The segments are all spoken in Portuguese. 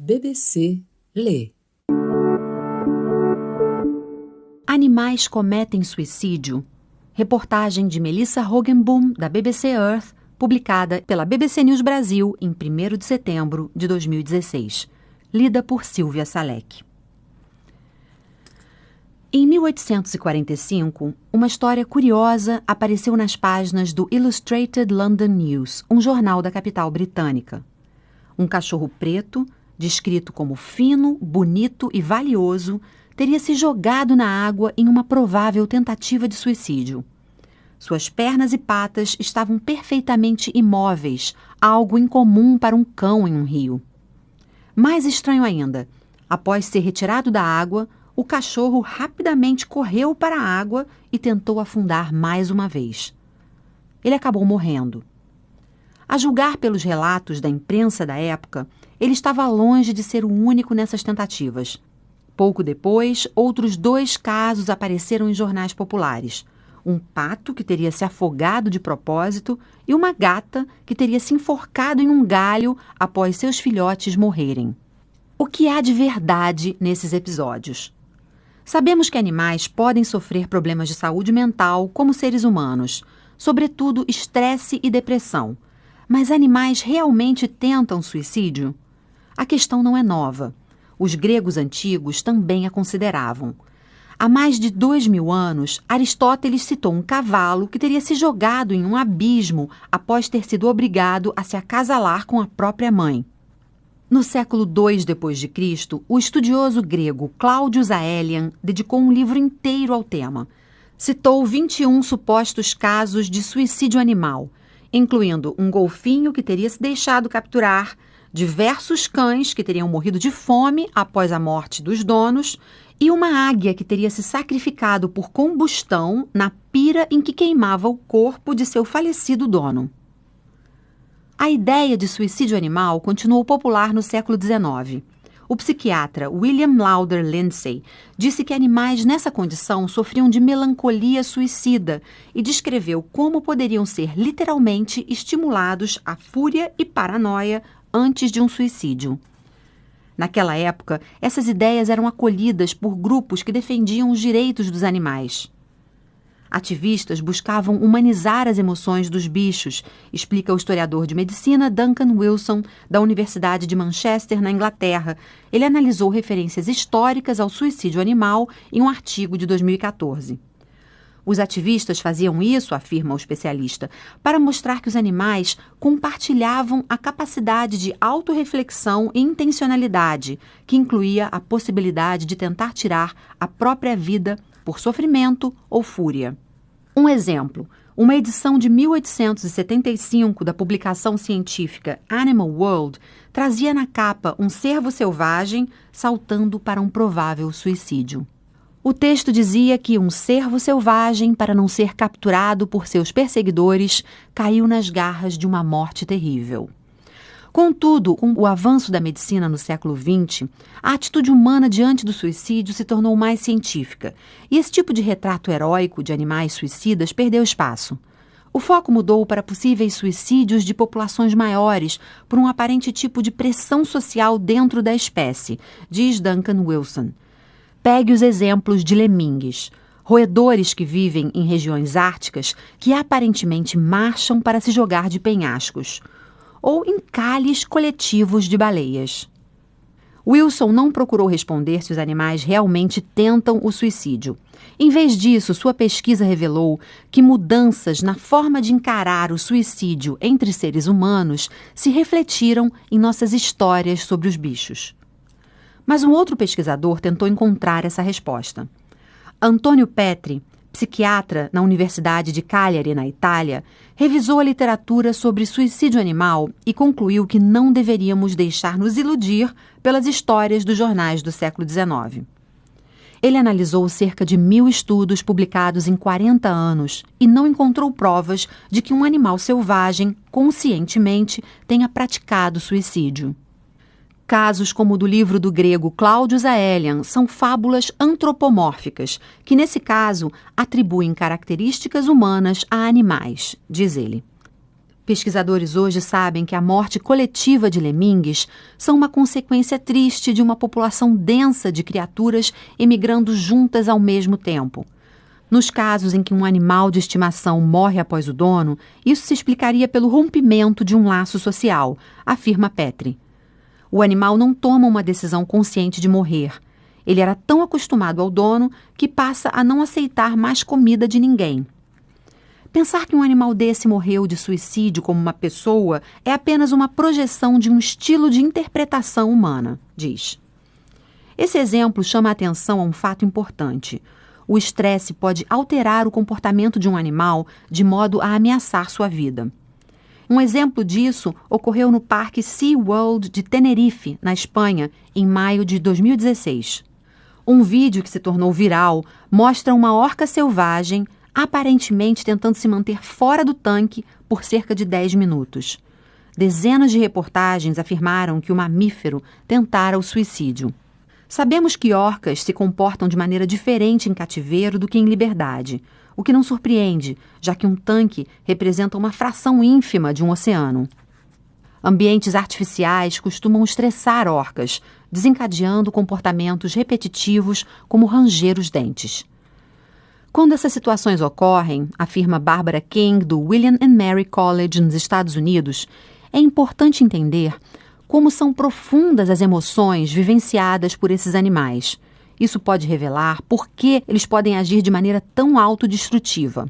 BBC lê. Animais cometem suicídio. Reportagem de Melissa Hogenboom, da BBC Earth, publicada pela BBC News Brasil em 1º de setembro de 2016. Lida por Silvia Salek. Em 1845, uma história curiosa apareceu nas páginas do Illustrated London News, um jornal da capital britânica. Um cachorro preto, descrito como fino, bonito e valioso, teria se jogado na água em uma provável tentativa de suicídio. Suas pernas e patas estavam perfeitamente imóveis, algo incomum para um cão em um rio. Mais estranho ainda, após ser retirado da água, o cachorro rapidamente correu para a água e tentou afundar mais uma vez. Ele acabou morrendo. A julgar pelos relatos da imprensa da época, ele estava longe de ser o único nessas tentativas. Pouco depois, outros 2 casos apareceram em jornais populares. Um pato que teria se afogado de propósito e uma gata que teria se enforcado em um galho após seus filhotes morrerem. O que há de verdade nesses episódios? Sabemos que animais podem sofrer problemas de saúde mental como seres humanos, sobretudo estresse e depressão. Mas animais realmente tentam suicídio? A questão não é nova. Os gregos antigos também a consideravam. Há mais de 2000 anos, Aristóteles citou um cavalo que teria se jogado em um abismo após ter sido obrigado a se acasalar com a própria mãe. No século II d.C., o estudioso grego Cláudio Aelian dedicou um livro inteiro ao tema. Citou 21 supostos casos de suicídio animal, incluindo um golfinho que teria se deixado capturar, diversos cães que teriam morrido de fome após a morte dos donos e uma águia que teria se sacrificado por combustão na pira em que queimava o corpo de seu falecido dono. A ideia de suicídio animal continuou popular no século XIX. O psiquiatra William Lauder Lindsay disse que animais nessa condição sofriam de melancolia suicida e descreveu como poderiam ser literalmente estimulados à fúria e paranoia antes de um suicídio. Naquela época, essas ideias eram acolhidas por grupos que defendiam os direitos dos animais. Ativistas buscavam humanizar as emoções dos bichos, explica o historiador de medicina Duncan Wilson, da Universidade de Manchester, na Inglaterra. Ele analisou referências históricas ao suicídio animal em um artigo de 2014. Os ativistas faziam isso, afirma o especialista, para mostrar que os animais compartilhavam a capacidade de autorreflexão e intencionalidade, que incluía a possibilidade de tentar tirar a própria vida por sofrimento ou fúria. Um exemplo, uma edição de 1875 da publicação científica Animal World trazia na capa um cervo selvagem saltando para um provável suicídio. O texto dizia que um cervo selvagem, para não ser capturado por seus perseguidores, caiu nas garras de uma morte terrível. Contudo, com o avanço da medicina no século XX, a atitude humana diante do suicídio se tornou mais científica, e esse tipo de retrato heróico de animais suicidas perdeu espaço. O foco mudou para possíveis suicídios de populações maiores por um aparente tipo de pressão social dentro da espécie, diz Duncan Wilson. Pegue os exemplos de lemingues, roedores que vivem em regiões árticas que aparentemente marcham para se jogar de penhascos, ou encalhes coletivos de baleias. Wilson não procurou responder se os animais realmente tentam o suicídio. Em vez disso, sua pesquisa revelou que mudanças na forma de encarar o suicídio entre seres humanos se refletiram em nossas histórias sobre os bichos. Mas um outro pesquisador tentou encontrar essa resposta. Antonio Petri, psiquiatra na Universidade de Cagliari, na Itália, revisou a literatura sobre suicídio animal e concluiu que não deveríamos deixar nos iludir pelas histórias dos jornais do século XIX. Ele analisou cerca de 1000 estudos publicados em 40 anos e não encontrou provas de que um animal selvagem, conscientemente, tenha praticado suicídio. Casos como o do livro do grego Cláudio Aelian são fábulas antropomórficas, que nesse caso atribuem características humanas a animais, diz ele. Pesquisadores hoje sabem que a morte coletiva de lemingues são uma consequência triste de uma população densa de criaturas emigrando juntas ao mesmo tempo. Nos casos em que um animal de estimação morre após o dono, isso se explicaria pelo rompimento de um laço social, afirma Petri. O animal não toma uma decisão consciente de morrer. Ele era tão acostumado ao dono que passa a não aceitar mais comida de ninguém. Pensar que um animal desse morreu de suicídio como uma pessoa é apenas uma projeção de um estilo de interpretação humana, diz. Esse exemplo chama a atenção a um fato importante. O estresse pode alterar o comportamento de um animal de modo a ameaçar sua vida. Um exemplo disso ocorreu no Parque SeaWorld de Tenerife, na Espanha, em maio de 2016. Um vídeo que se tornou viral mostra uma orca selvagem aparentemente tentando se manter fora do tanque por cerca de 10 minutos. Dezenas de reportagens afirmaram que o mamífero tentara o suicídio. Sabemos que orcas se comportam de maneira diferente em cativeiro do que em liberdade, o que não surpreende, já que um tanque representa uma fração ínfima de um oceano. Ambientes artificiais costumam estressar orcas, desencadeando comportamentos repetitivos como ranger os dentes. Quando essas situações ocorrem, afirma Barbara King, do William and Mary College nos Estados Unidos, é importante entender como são profundas as emoções vivenciadas por esses animais. Isso pode revelar por que eles podem agir de maneira tão autodestrutiva.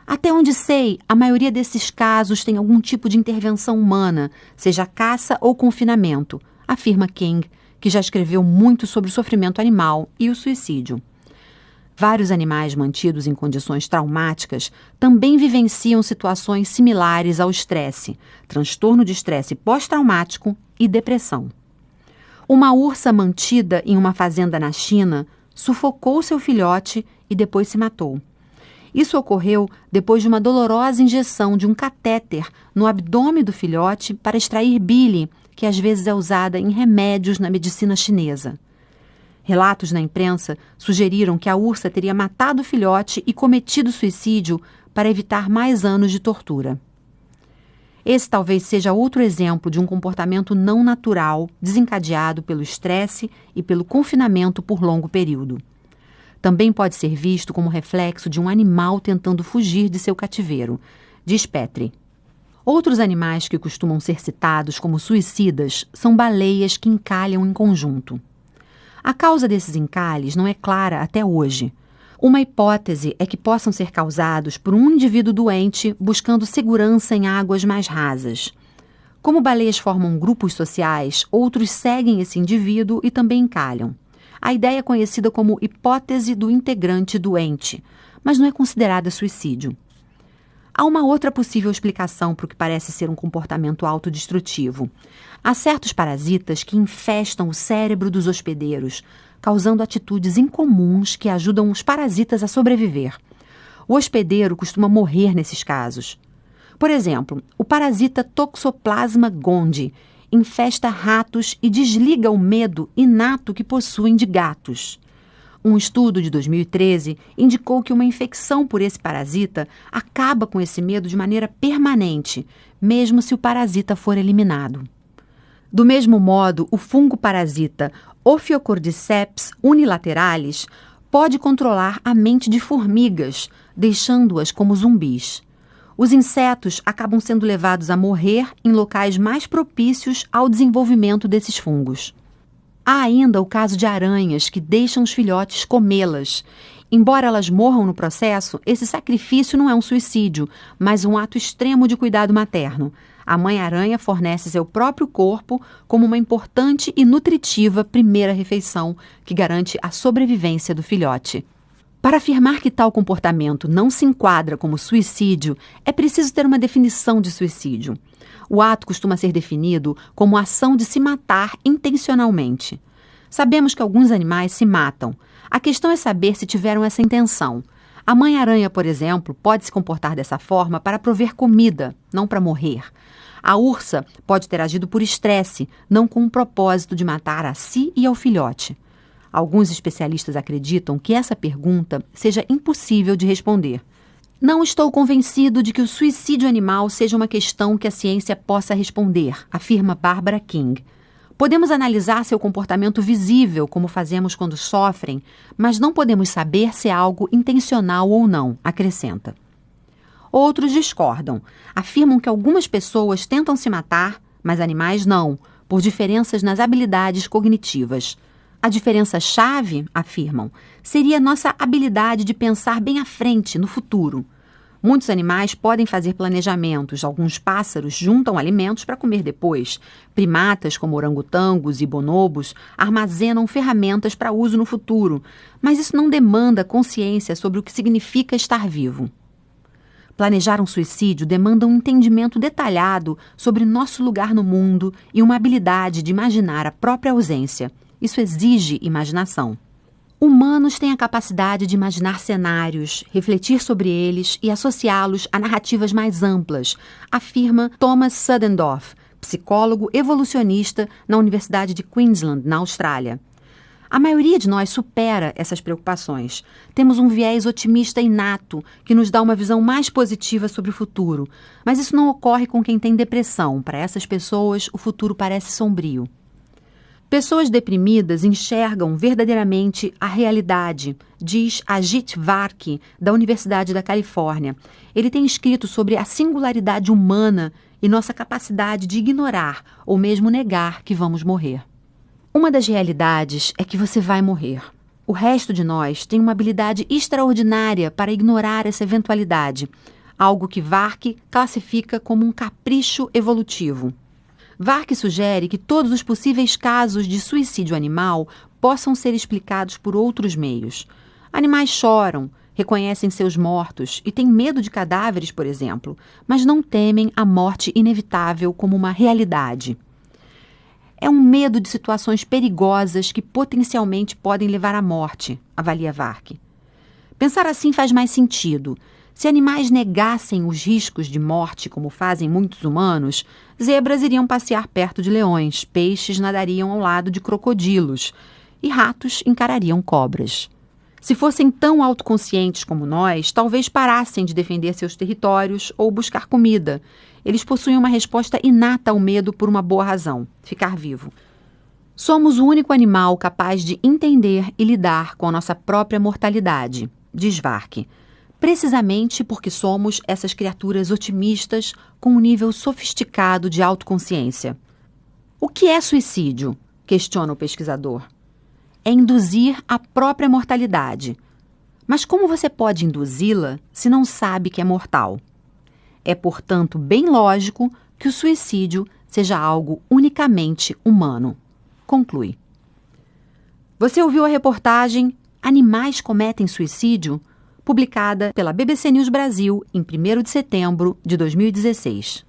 Até onde sei, a maioria desses casos tem algum tipo de intervenção humana, seja caça ou confinamento, afirma King, que já escreveu muito sobre o sofrimento animal e o suicídio. Vários animais mantidos em condições traumáticas também vivenciam situações similares ao estresse, transtorno de estresse pós-traumático e depressão. Uma ursa mantida em uma fazenda na China sufocou seu filhote e depois se matou. Isso ocorreu depois de uma dolorosa injeção de um catéter no abdômen do filhote para extrair bile, que às vezes é usada em remédios na medicina chinesa. Relatos na imprensa sugeriram que a ursa teria matado o filhote e cometido suicídio para evitar mais anos de tortura. Esse talvez seja outro exemplo de um comportamento não natural desencadeado pelo estresse e pelo confinamento por longo período. Também pode ser visto como reflexo de um animal tentando fugir de seu cativeiro, diz Petri. Outros animais que costumam ser citados como suicidas são baleias que encalham em conjunto. A causa desses encalhes não é clara até hoje. Uma hipótese é que possam ser causados por um indivíduo doente buscando segurança em águas mais rasas. Como baleias formam grupos sociais, outros seguem esse indivíduo e também encalham. A ideia é conhecida como hipótese do integrante doente, mas não é considerada suicídio. Há uma outra possível explicação para o que parece ser um comportamento autodestrutivo. Há certos parasitas que infestam o cérebro dos hospedeiros, causando atitudes incomuns que ajudam os parasitas a sobreviver. O hospedeiro costuma morrer nesses casos. Por exemplo, o parasita Toxoplasma gondii infesta ratos e desliga o medo inato que possuem de gatos. Um estudo de 2013 indicou que uma infecção por esse parasita acaba com esse medo de maneira permanente, mesmo se o parasita for eliminado. Do mesmo modo, o fungo parasita Ophiocordyceps unilateralis pode controlar a mente de formigas, deixando-as como zumbis. Os insetos acabam sendo levados a morrer em locais mais propícios ao desenvolvimento desses fungos. Há ainda o caso de aranhas que deixam os filhotes comê-las. Embora elas morram no processo, esse sacrifício não é um suicídio, mas um ato extremo de cuidado materno. A mãe-aranha fornece seu próprio corpo como uma importante e nutritiva primeira refeição que garante a sobrevivência do filhote. Para afirmar que tal comportamento não se enquadra como suicídio, é preciso ter uma definição de suicídio. O ato costuma ser definido como a ação de se matar intencionalmente. Sabemos que alguns animais se matam. A questão é saber se tiveram essa intenção. A mãe-aranha, por exemplo, pode se comportar dessa forma para prover comida, não para morrer. A ursa pode ter agido por estresse, não com o propósito de matar a si e ao filhote. Alguns especialistas acreditam que essa pergunta seja impossível de responder. Não estou convencido de que o suicídio animal seja uma questão que a ciência possa responder, afirma Barbara King. Podemos analisar seu comportamento visível, como fazemos quando sofrem, mas não podemos saber se é algo intencional ou não, acrescenta. Outros discordam. Afirmam que algumas pessoas tentam se matar, mas animais não, por diferenças nas habilidades cognitivas. A diferença-chave, afirmam, seria nossa habilidade de pensar bem à frente, no futuro. Muitos animais podem fazer planejamentos, alguns pássaros juntam alimentos para comer depois. Primatas, como orangotangos e bonobos, armazenam ferramentas para uso no futuro, mas isso não demanda consciência sobre o que significa estar vivo. Planejar um suicídio demanda um entendimento detalhado sobre nosso lugar no mundo e uma habilidade de imaginar a própria ausência. Isso exige imaginação. Humanos têm a capacidade de imaginar cenários, refletir sobre eles e associá-los a narrativas mais amplas, afirma Thomas Suddendorf, psicólogo evolucionista na Universidade de Queensland, na Austrália. A maioria de nós supera essas preocupações. Temos um viés otimista inato que nos dá uma visão mais positiva sobre o futuro, mas isso não ocorre com quem tem depressão. Para essas pessoas, o futuro parece sombrio. Pessoas deprimidas enxergam verdadeiramente a realidade, diz Ajit Varki, da Universidade da Califórnia. Ele tem escrito sobre a singularidade humana e nossa capacidade de ignorar ou mesmo negar que vamos morrer. Uma das realidades é que você vai morrer. O resto de nós tem uma habilidade extraordinária para ignorar essa eventualidade, algo que Varki classifica como um capricho evolutivo. Vark sugere que todos os possíveis casos de suicídio animal possam ser explicados por outros meios. Animais choram, reconhecem seus mortos e têm medo de cadáveres, por exemplo, mas não temem a morte inevitável como uma realidade. É um medo de situações perigosas que potencialmente podem levar à morte, avalia Vark. Pensar assim faz mais sentido. Se animais negassem os riscos de morte, como fazem muitos humanos, zebras iriam passear perto de leões, peixes nadariam ao lado de crocodilos e ratos encarariam cobras. Se fossem tão autoconscientes como nós, talvez parassem de defender seus territórios ou buscar comida. Eles possuem uma resposta inata ao medo por uma boa razão: ficar vivo. Somos o único animal capaz de entender e lidar com a nossa própria mortalidade, diz Vark. Precisamente porque somos essas criaturas otimistas com um nível sofisticado de autoconsciência. O que é suicídio? Questiona o pesquisador. É induzir a própria mortalidade. Mas como você pode induzi-la se não sabe que é mortal? É, portanto, bem lógico que o suicídio seja algo unicamente humano. Conclui. Você ouviu a reportagem Animais cometem suicídio? Publicada pela BBC News Brasil em 1º de setembro de 2016.